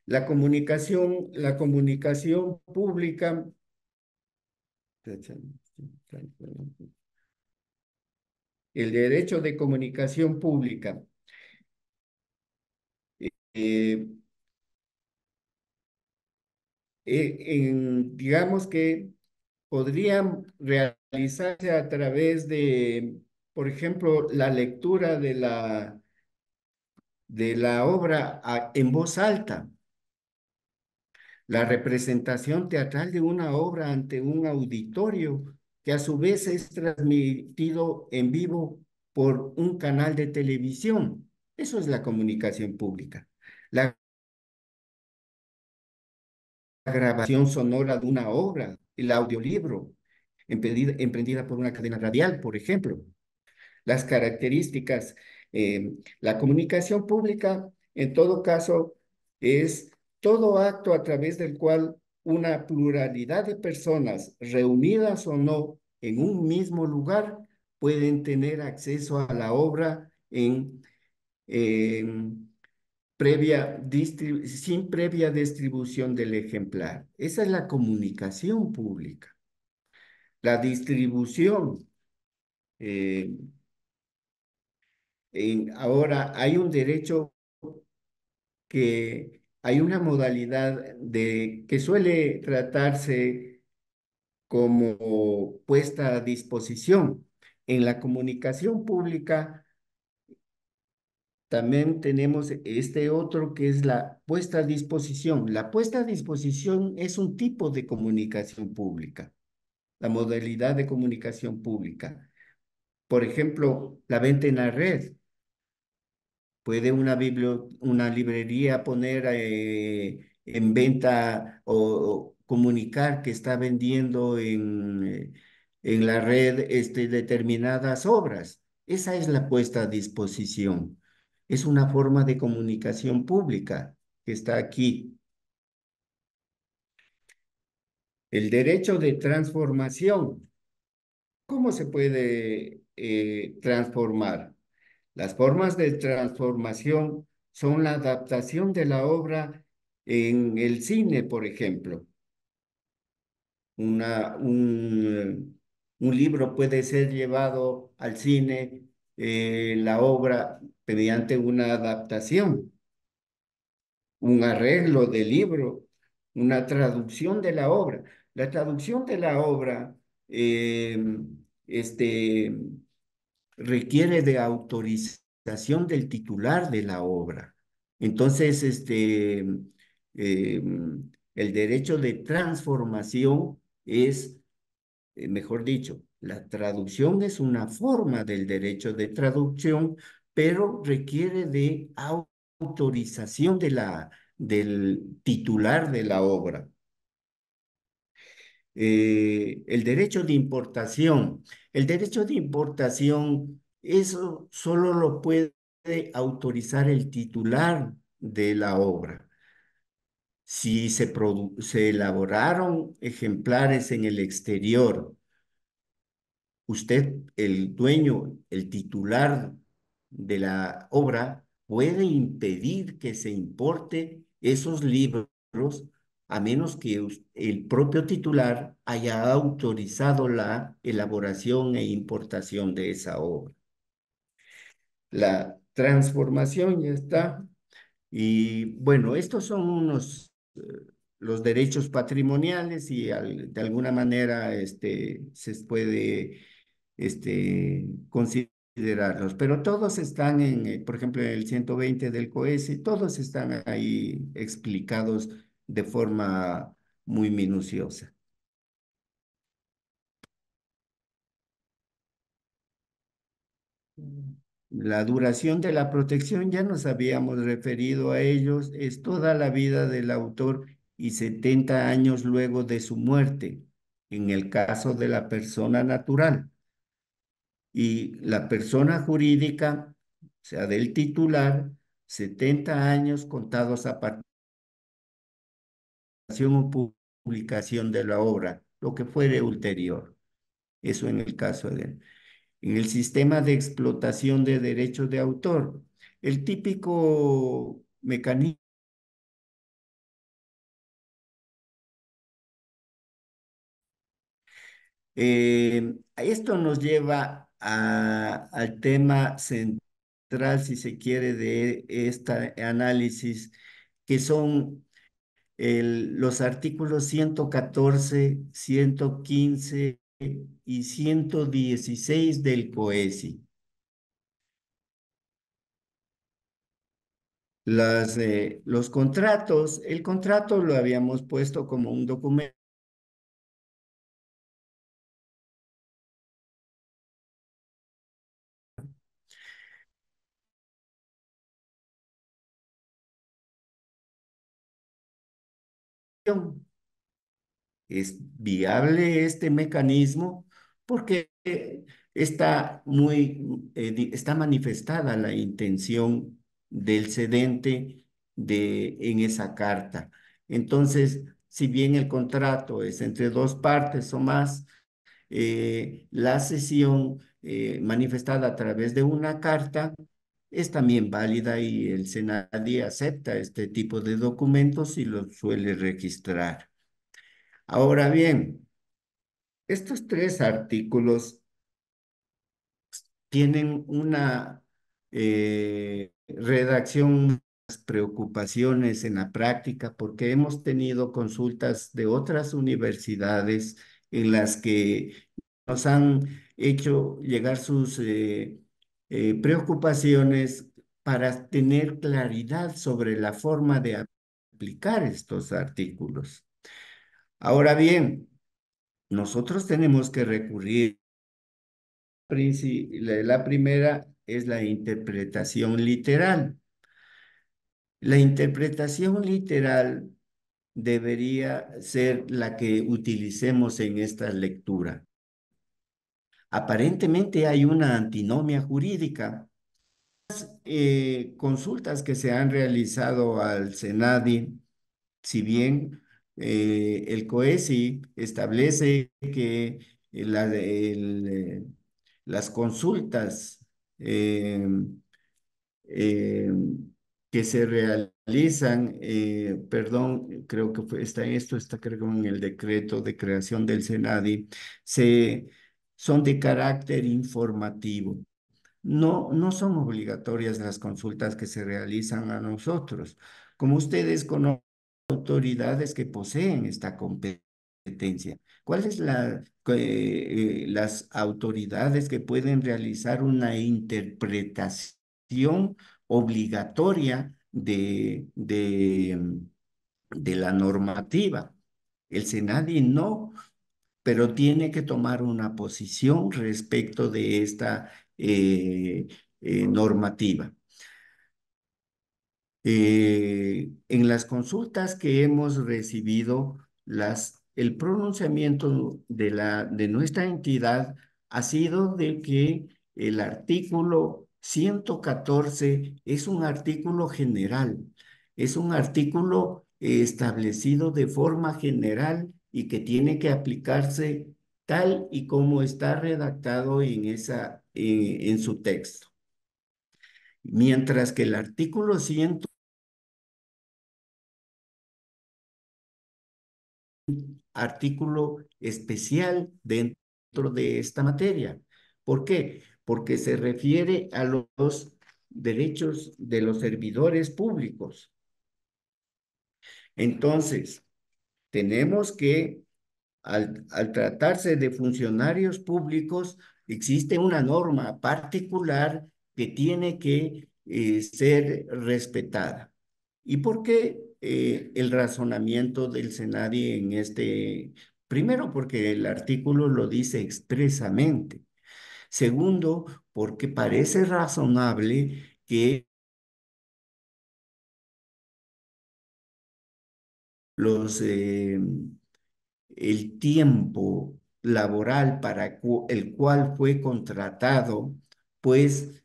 La comunicación pública, el derecho de comunicación pública, eh, digamos que podrían realizarse a través de, por ejemplo, la lectura de la obra en voz alta, la representación teatral de una obra ante un auditorio que a su vez es transmitido en vivo por un canal de televisión. Eso es la comunicación pública. La grabación sonora de una obra, el audiolibro, emprendida por una cadena radial, por ejemplo. Las características. La comunicación pública, en todo caso, es todo acto a través del cual una pluralidad de personas, reunidas o no en un mismo lugar, pueden tener acceso a la obra en sin previa distribución del ejemplar. Esa es la comunicación pública. La distribución. eh, Ahora hay un derecho que hay una modalidad que suele tratarse como puesta a disposición. En la comunicación pública también tenemos este otro que es la puesta a disposición. La puesta a disposición es un tipo de comunicación pública, la modalidad de comunicación pública. Por ejemplo, la venta en la red. ¿Puede una librería poner en venta o comunicar que está vendiendo en la red determinadas obras? Esa es la puesta a disposición. Es una forma de comunicación pública que está aquí. El derecho de transformación. ¿Cómo se puede transformar? Las formas de transformación son la adaptación de la obra en el cine, por ejemplo. Un libro puede ser llevado al cine, la obra, mediante una adaptación, un arreglo del libro, una traducción de la obra. La traducción de la obra eh, este, requiere de autorización del titular de la obra. Entonces, el derecho de transformación es, mejor dicho, la traducción es una forma del derecho de traducción, pero requiere de autorización del titular de la obra. El derecho de importación. El derecho de importación, eso solo lo puede autorizar el titular de la obra. Si se elaboraron ejemplares en el exterior, usted, el dueño, el titular de la obra, puede impedir que se importe esos libros a menos que el propio titular haya autorizado la elaboración e importación de esa obra. La transformación ya está. Y bueno, estos son los derechos patrimoniales y de alguna manera se puede considerarlos, pero todos están por ejemplo, en el 120 del COESI, todos están ahí explicados de forma muy minuciosa. La duración de la protección, ya nos habíamos referido a ellos, es toda la vida del autor y 70 años luego de su muerte, en el caso de la persona natural. Y la persona jurídica, o sea, del titular, 70 años contados a partir de la publicación de la obra, lo que fuere ulterior. Eso en el caso de él. En el sistema de explotación de derechos de autor, el típico mecanismo. Esto nos lleva al tema central, si se quiere, de este análisis, que son los artículos 114, 115 y 116 del COESI. Los contratos, el contrato lo habíamos puesto como un documento ¿Es viable este mecanismo? Porque está manifestada la intención del cedente en esa carta. Entonces, si bien el contrato es entre dos partes o más, la cesión manifestada a través de una carta es también válida y el SENADI acepta este tipo de documentos y los suele registrar. Ahora bien, estos tres artículos tienen una redacción, preocupaciones en la práctica, porque hemos tenido consultas de otras universidades en las que nos han hecho llegar sus preocupaciones para tener claridad sobre la forma de aplicar estos artículos. Ahora bien, nosotros tenemos que recurrir. La primera es la interpretación literal. La interpretación literal debería ser la que utilicemos en esta lectura. Aparentemente hay una antinomia jurídica. Consultas que se han realizado al SENADI, si bien el COESI establece que las consultas eh, eh, que se realizan, perdón, creo que está creo que en el decreto de creación del SENADI, se, son de carácter informativo. No, no son obligatorias las consultas que se realizan a nosotros. Como ustedes conocen autoridades que poseen esta competencia, ¿cuáles las autoridades que pueden realizar una interpretación obligatoria de la normativa? El SENADI no, pero tiene que tomar una posición respecto de esta normativa. En las consultas que hemos recibido, el pronunciamiento de nuestra entidad ha sido de que el artículo 114 es un artículo general, es un artículo establecido de forma general y que tiene que aplicarse tal y como está redactado en su texto. Mientras que el artículo 100 artículo especial dentro de esta materia. ¿Por qué? Porque se refiere a los derechos de los servidores públicos. Entonces, tenemos que, al tratarse de funcionarios públicos, existe una norma particular que tiene que ser respetada. ¿Y por qué el razonamiento del Senadi en este? Primero, porque el artículo lo dice expresamente. Segundo, porque parece razonable que los, el tiempo laboral para el cual fue contratado, pues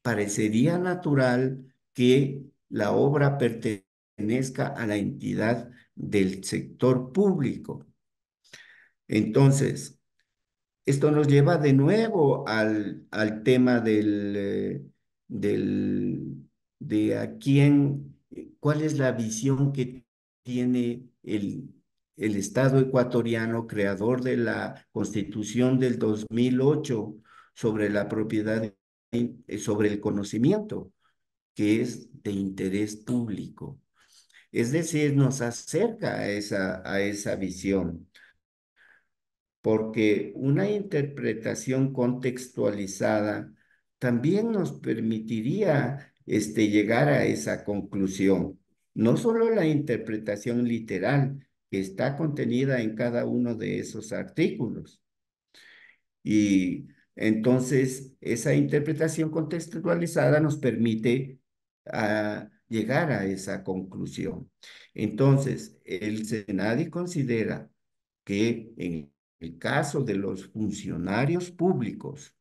parecería natural que la obra pertenezca a la entidad del sector público. Entonces, esto nos lleva de nuevo al tema del, de a quién, cuál es la visión que tiene el Estado ecuatoriano, creador de la Constitución del 2008, sobre la propiedad, sobre el conocimiento, que es de interés público. Es decir, nos acerca a esa visión porque una interpretación contextualizada también nos permitiría llegar a esa conclusión. No solo la interpretación literal que está contenida en cada uno de esos artículos. Y entonces esa interpretación contextualizada nos permite llegar a esa conclusión. Entonces, el SENADI considera que en el caso de los funcionarios públicos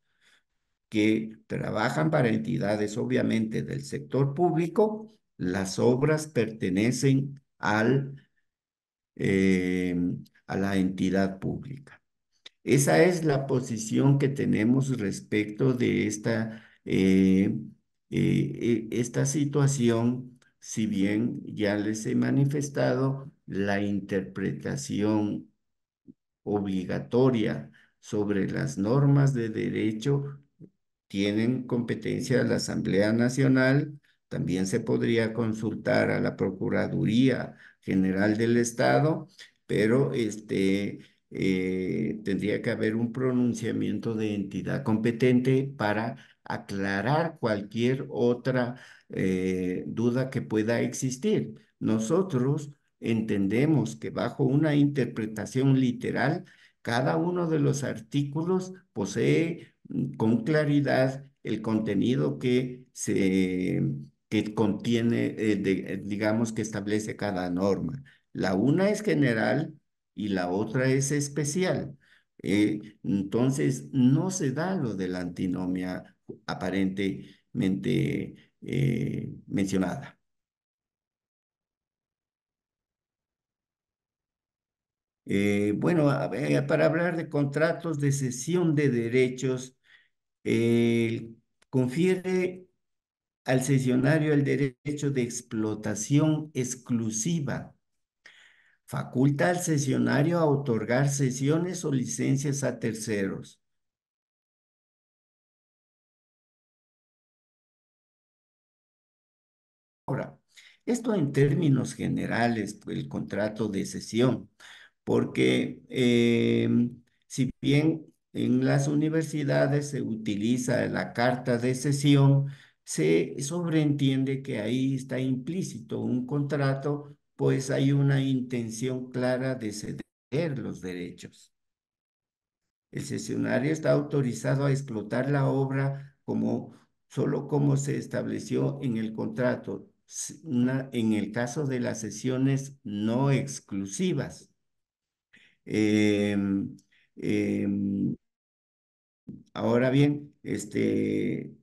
que trabajan para entidades obviamente del sector público, las obras pertenecen eh, a la entidad pública. Esa es la posición que tenemos respecto de esta situación, si bien ya les he manifestado la interpretación obligatoria sobre las normas de derecho, tienen competencia la Asamblea Nacional, también se podría consultar a la Procuraduría General del Estado, pero tendría que haber un pronunciamiento de entidad competente para aclarar cualquier otra duda que pueda existir. Nosotros entendemos que bajo una interpretación literal, cada uno de los artículos posee con claridad el contenido que contiene, digamos, que establece cada norma. La una es general y la otra es especial. Entonces, no se da lo de la antinomia aparentemente mencionada. Bueno, para hablar de contratos de cesión de derechos, confiere al cesionario el derecho de explotación exclusiva. Faculta al cesionario a otorgar cesiones o licencias a terceros. Ahora, esto en términos generales, el contrato de cesión, porque si bien en las universidades se utiliza la carta de cesión, se sobreentiende que ahí está implícito un contrato, pues hay una intención clara de ceder los derechos. El cesionario está autorizado a explotar la obra solo como se estableció en el contrato, en el caso de las cesiones no exclusivas. Em, em, Ahora bien,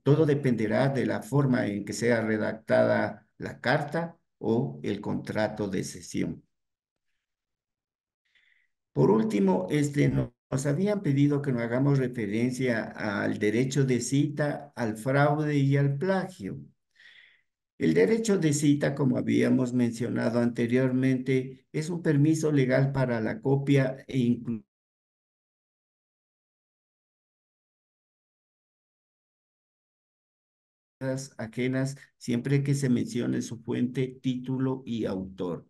todo dependerá de la forma en que sea redactada la carta o el contrato de cesión. Por último, nos habían pedido que no hagamos referencia al derecho de cita, al fraude y al plagio. El derecho de cita, como habíamos mencionado anteriormente, es un permiso legal para la copia e incluso ajenas siempre que se mencione su fuente, título y autor.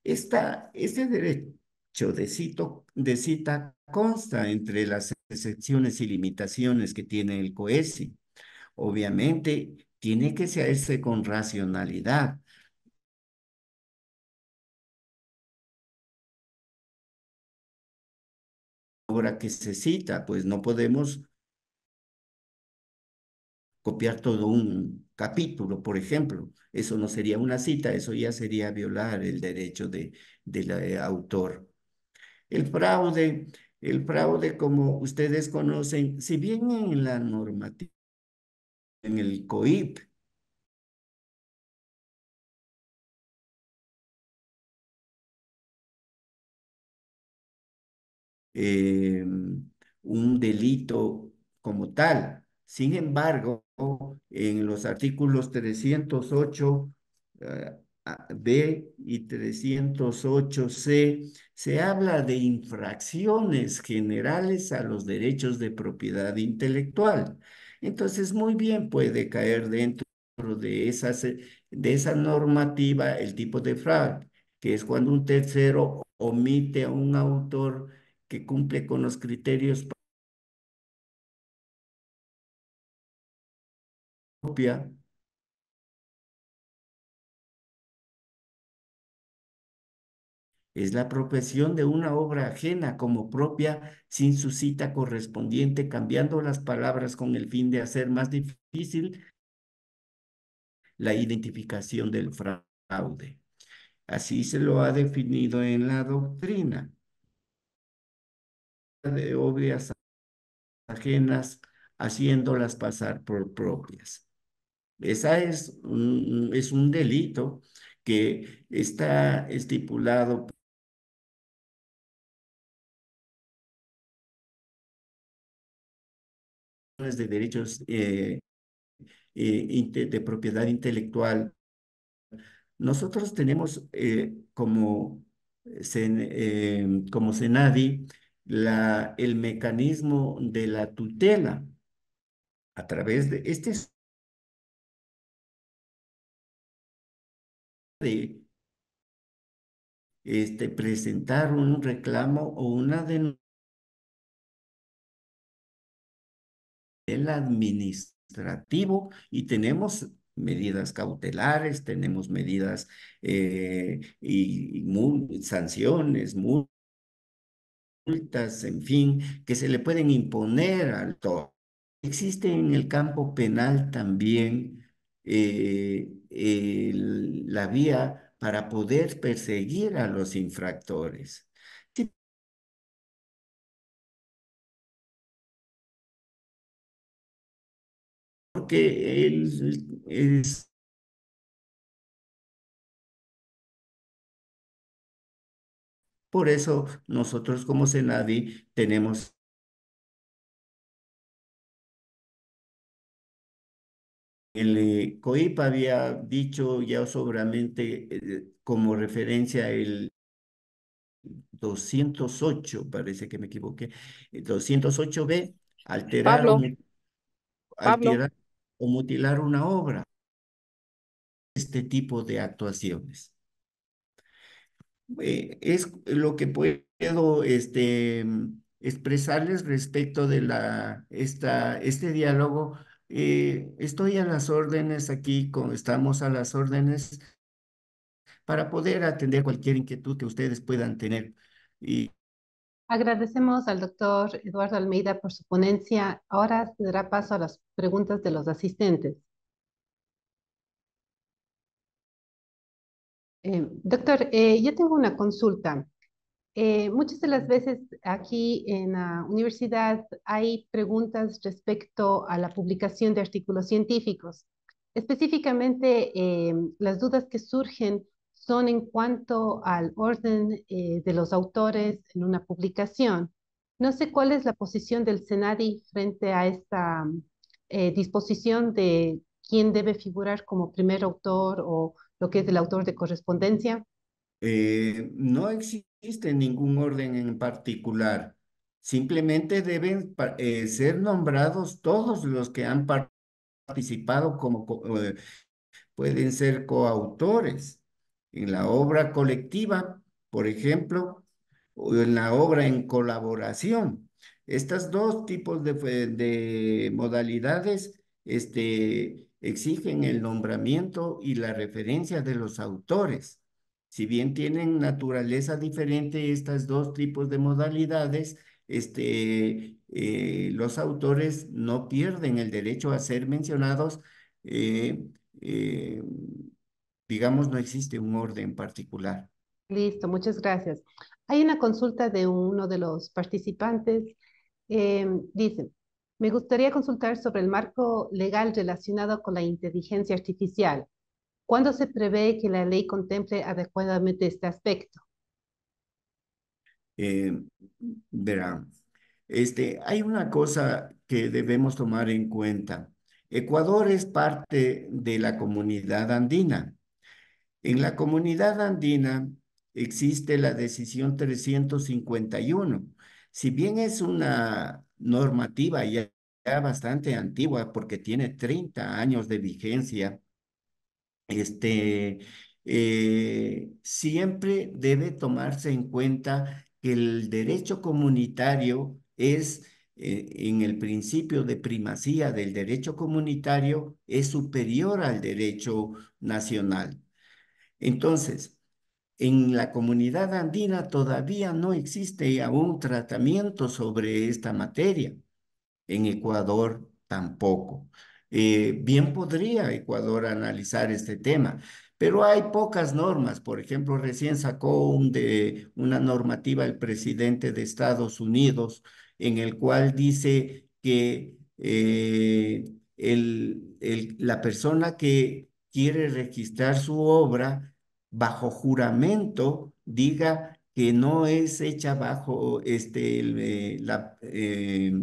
Este derecho de cita consta entre las excepciones y limitaciones que tiene el COESI. Obviamente, tiene que hacerse con racionalidad. Obra que se cita, pues no podemos copiar todo un capítulo, por ejemplo. Eso no sería una cita, eso ya sería violar el derecho del autor. El fraude, el fraude, como ustedes conocen, si bien en la normativa, en el COIP, eh, un delito como tal. Sin embargo, en los artículos 308 B y 308C se habla de infracciones generales a los derechos de propiedad intelectual. Entonces, muy bien puede caer dentro de esa normativa el tipo de fraude, que es cuando un tercero omite a un autor que cumple con los criterios propios, es la apropiación de una obra ajena como propia sin su cita correspondiente, cambiando las palabras con el fin de hacer más difícil la identificación del fraude. Así se lo ha definido en la doctrina de obras ajenas, haciéndolas pasar por propias. Esa es un delito que está estipulado de derechos de propiedad intelectual. Nosotros tenemos como CENADI el mecanismo de la tutela a través de de presentar un reclamo o una denuncia el administrativo y tenemos medidas cautelares, tenemos medidas y sanciones, multas, en fin, que se le pueden imponer al todo. Existe en el campo penal también la vía para poder perseguir a los infractores. Sí, porque es Por eso nosotros como Senadi tenemos el COIP había dicho ya seguramente como referencia el 208, parece que me equivoqué, 208B, alterar o, Pablo, Pablo, alterar o mutilar una obra, este tipo de actuaciones. Es lo que puedo expresarles respecto de este diálogo. Estoy a las órdenes aquí, estamos a las órdenes para poder atender cualquier inquietud que ustedes puedan tener. Y Agradecemos al doctor Eduardo Almeida por su ponencia. Ahora se dará paso a las preguntas de los asistentes. Doctor, yo tengo una consulta. Muchas de las veces aquí en la universidad hay preguntas respecto a la publicación de artículos científicos. Específicamente, las dudas que surgen son en cuanto al orden de los autores en una publicación. No sé cuál es la posición del SENADI frente a esta disposición de quién debe figurar como primer autor o lo que es el autor de correspondencia. no existe ningún orden en particular. Simplemente deben ser nombrados todos los que han participado pueden ser coautores en la obra colectiva, por ejemplo, o en la obra en colaboración. Estas dos tipos de modalidades exigen el nombramiento y la referencia de los autores. Si bien tienen naturaleza diferente estas dos tipos de modalidades, los autores no pierden el derecho a ser mencionados eh, eh, digamos, no existe un orden particular. Listo, muchas gracias. Hay una consulta de uno de los participantes. Dice, me gustaría consultar sobre el marco legal relacionado con la inteligencia artificial. ¿Cuándo se prevé que la ley contemple adecuadamente este aspecto? Eh, Verán, hay una cosa que debemos tomar en cuenta. Ecuador es parte de la comunidad andina. En la comunidad andina existe la decisión 351. Si bien es una normativa ya bastante antigua porque tiene 30 años de vigencia, este, siempre debe tomarse en cuenta que el derecho comunitario es, en el principio de primacía del derecho comunitario, es superior al derecho nacional. Entonces, en la comunidad andina todavía no existe aún tratamiento sobre esta materia. En Ecuador tampoco. Bien podría Ecuador analizar este tema, pero hay pocas normas. Por ejemplo, recién sacó una normativa el presidente de Estados Unidos en el cual dice que la persona que quiere registrar su obra bajo juramento diga que no es hecha bajo la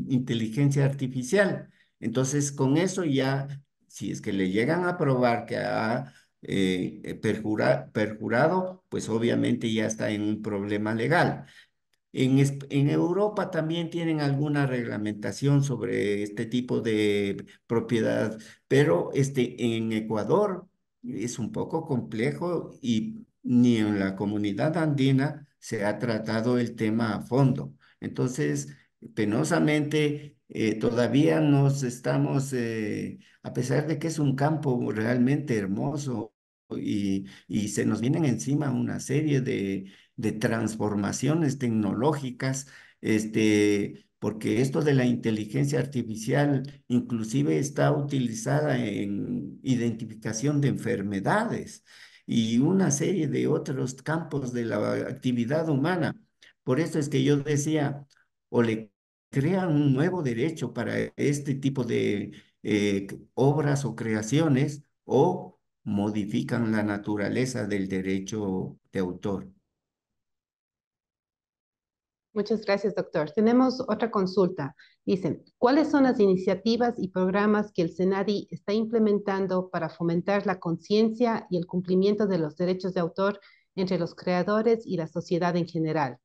inteligencia artificial. Entonces, con eso ya, si es que le llegan a probar que ha perjurado, pues obviamente ya está en un problema legal. En Europa también tienen alguna reglamentación sobre este tipo de propiedad, pero en Ecuador es un poco complejo y ni en la comunidad andina se ha tratado el tema a fondo. Entonces, penosamente, todavía nos estamos, a pesar de que es un campo realmente hermoso y se nos vienen encima una serie de transformaciones tecnológicas, porque esto de la inteligencia artificial inclusive está utilizada en identificación de enfermedades y una serie de otros campos de la actividad humana. Por eso es que yo decía, o le crean un nuevo derecho para este tipo de obras o creaciones, o modifican la naturaleza del derecho de autor. Muchas gracias, doctor. Tenemos otra consulta. Dicen, ¿cuáles son las iniciativas y programas que el SENADI está implementando para fomentar la conciencia y el cumplimiento de los derechos de autor entre los creadores y la sociedad en general?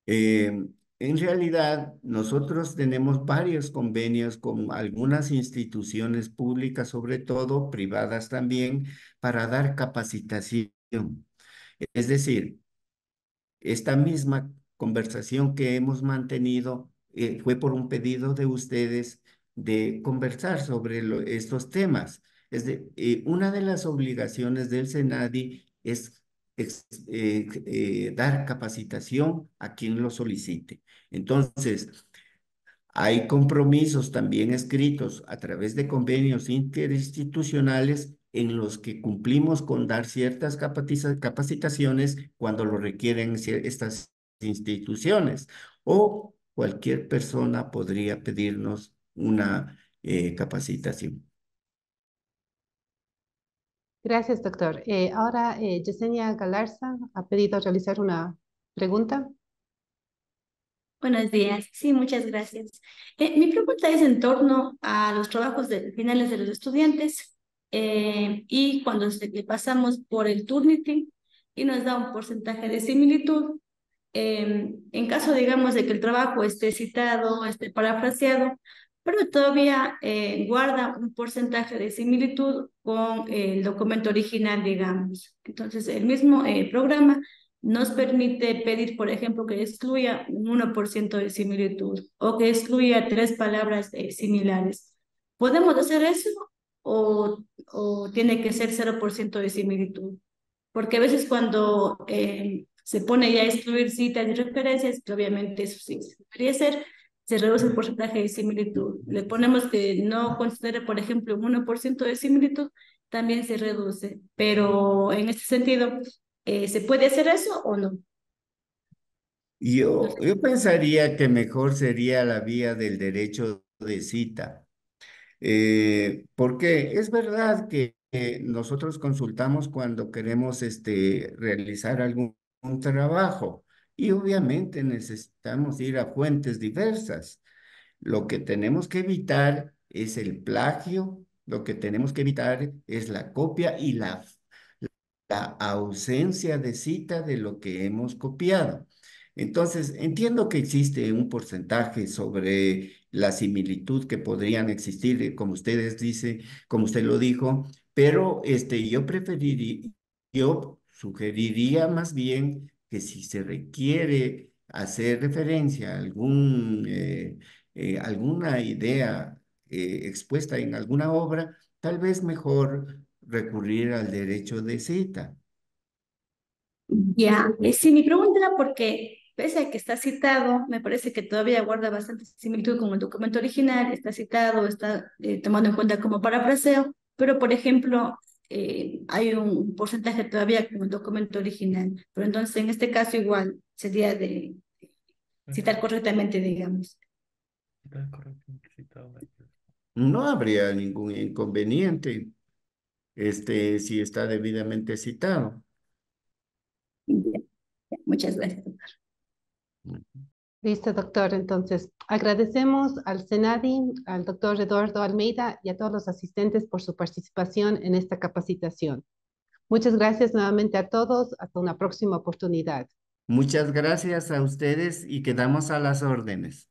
En realidad, nosotros tenemos varios convenios con algunas instituciones públicas, sobre todo privadas también, para dar capacitación. Es decir, esta misma conversación que hemos mantenido fue por un pedido de ustedes de conversar sobre estos temas. Una de las obligaciones del SENADI es dar capacitación a quien lo solicite. Entonces, hay compromisos también escritos a través de convenios interinstitucionales en los que cumplimos con dar ciertas capacitaciones cuando lo requieren estas instituciones, o cualquier persona podría pedirnos una capacitación. Gracias, doctor. Ahora, Yesenia Galarza ha pedido realizar una pregunta. Buenos días. Sí, muchas gracias. Mi pregunta es en torno a los trabajos finales de los estudiantes y cuando le pasamos por el Turnitin y nos da un porcentaje de similitud. En caso, digamos, de que el trabajo esté citado, esté parafraseado, pero todavía guarda un porcentaje de similitud con el documento original, digamos. Entonces, el mismo programa nos permite pedir, por ejemplo, que excluya un 1% de similitud o que excluya 3 palabras similares. ¿Podemos hacer eso o tiene que ser 0% de similitud? Porque a veces cuando se pone ya a excluir citas y referencias, que obviamente eso sí debería ser, se reduce el porcentaje de similitud. Le ponemos que no considere, por ejemplo, un 1% de similitud, también se reduce. Pero en este sentido, ¿se puede hacer eso o no? Yo pensaría que mejor sería la vía del derecho de cita. Porque es verdad que nosotros consultamos cuando queremos realizar algún trabajo y obviamente necesitamos ir a fuentes diversas. Lo que tenemos que evitar es el plagio, lo que tenemos que evitar es la copia y la ausencia de cita de lo que hemos copiado. Entonces, entiendo que existe un porcentaje sobre la similitud que podrían existir, como ustedes dicen, como usted lo dijo, pero yo sugeriría más bien que si se requiere hacer referencia a alguna idea expuesta en alguna obra, tal vez mejor recurrir al derecho de cita. Ya, sí, mi pregunta era porque, pese a que está citado, me parece que todavía guarda bastante similitud con el documento original, está citado, está tomado en cuenta como parafraseo, pero por ejemplo, hay un porcentaje todavía con el documento original, pero entonces en este caso igual sería de citar correctamente, digamos. No habría ningún inconveniente, si está debidamente citado. Ya, ya, muchas gracias. Listo, doctor. Entonces, agradecemos al SENADI, al doctor Eduardo Almeida y a todos los asistentes por su participación en esta capacitación. Muchas gracias nuevamente a todos. Hasta una próxima oportunidad. Muchas gracias a ustedes y quedamos a las órdenes.